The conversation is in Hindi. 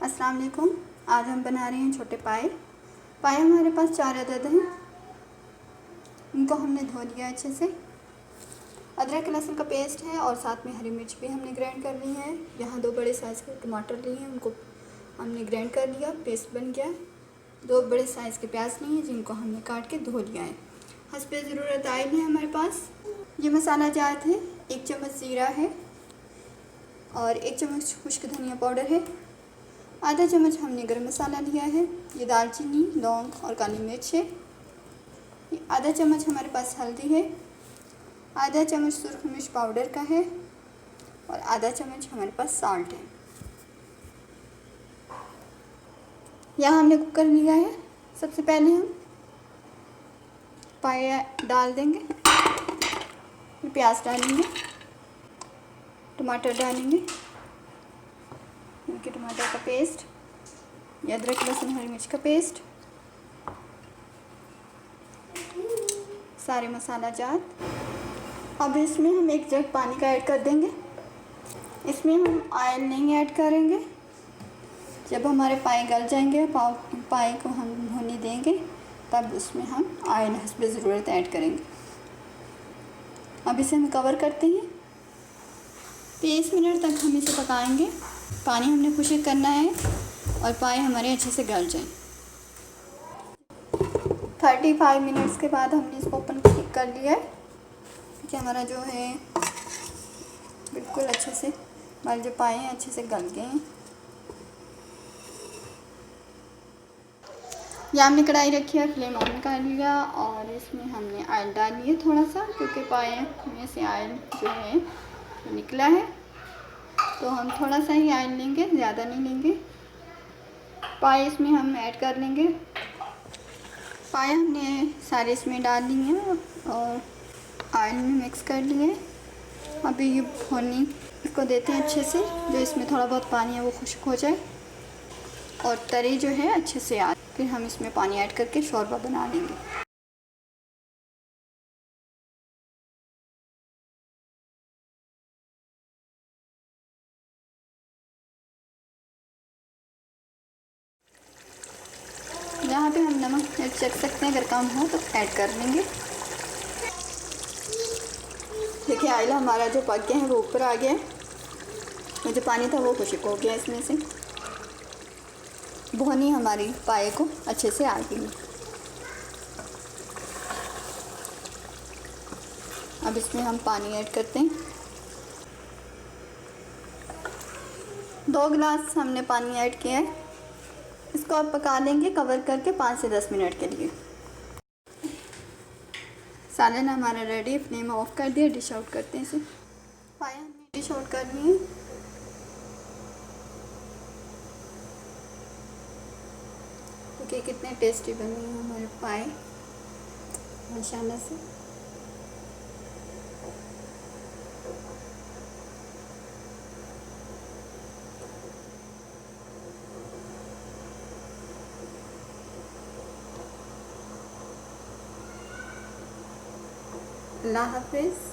अस्सलाम वालेकुम। आज हम बना रहे हैं छोटे पाए। पाए हमारे पास 4 अदद हैं। इनको हमने धो लिया अच्छे से। अदरक लहसुन का पेस्ट है और साथ में हरी मिर्च भी हमने ग्राइंड कर ली है। यहाँ 2 बड़े साइज़ के टमाटर लिए हैं, उनको हमने ग्राइंड कर लिया, पेस्ट बन गया। 2 बड़े साइज़ के प्याज लिए हैं, जिनको हमने काट के धो लिया है। हस्बे ज़रूरत ऑयल है हमारे पास। ये मसाला जात है, 1 चम्मच ज़ीरा है और 1 चम्मच खुश्क धनिया पाउडर है। आधा चम्मच हमने गरम मसाला लिया है। ये दालचीनी, लौंग और काली मिर्च है। ये आधा चम्मच हमारे पास हल्दी है। आधा चम्मच सुरख मिर्च पाउडर का है और आधा चम्मच हमारे पास साल्ट है। यहाँ हमने कुकर लिया है। सबसे पहले हम पाए डाल देंगे, फिर प्याज डालेंगे, टमाटर डालेंगे, इनके टमाटर का पेस्ट, ये अदरक लहसुन हरी मिर्च का पेस्ट, सारे मसाला जात। अब इसमें हम 1 जग पानी का ऐड कर देंगे। इसमें हम ऑयल नहीं ऐड करेंगे। जब हमारे पाए गल जाएंगे, पाए को हम होने देंगे, तब उसमें हम ऑयल हस्बे ज़रूरत ऐड करेंगे। अब इसे हम कवर करते हैं। 30 मिनट तक हम इसे पकाएंगे। पानी हमने खुश्क करना है और पाए हमारे अच्छे से गल जाएं। 35 मिनट्स के बाद हमने इसको ओपन कर लिया है कि हमारा जो है बिल्कुल अच्छे से हमारे जो पाए हैं अच्छे से गल गए हैं। यहाँ हमने कढ़ाई रखी है, फ्लेम ऑन कर लिया और इसमें हमने ऑयल डाल लिया थोड़ा सा, क्योंकि पाए में से ऑयल जो है तो निकला है, तो हम थोड़ा सा ही ऑयल लेंगे, ज़्यादा नहीं लेंगे। पाए इसमें हम ऐड कर लेंगे। पाए हमने सारे इसमें डाल लिए हैं और ऑयल में मिक्स कर लिए। अभी ये भुनी इसको देते हैं अच्छे से, जो इसमें थोड़ा बहुत पानी है वो खुश्क हो जाए और तरी जो है अच्छे से आ। फिर हम इसमें पानी ऐड करके शोरबा बना लेंगे। यहाँ पे हम नमक मिर्च चख सकते हैं, अगर कम हो तो ऐड कर लेंगे। देखिए आइला हमारा जो पक गया है वो ऊपर आ गया है, और जो पानी था वो खुश्क हो गया इसमें से। भुनी हमारी पाए को अच्छे से आ गई। अब इसमें हम पानी ऐड करते हैं। 2 गिलास हमने पानी ऐड किया है। इसको अब पका लेंगे कवर करके 5 से 10 मिनट के लिए। सालन हमारा रेडी, फ्लेम ऑफ कर दिया, डिश आउट करते हैं इसे। पाए हमने डिश आउट कर लिए। देखिए कितने टेस्टी बने हैं हमारे पाए माशाल्लाह से। अल्लाह हाफिज़।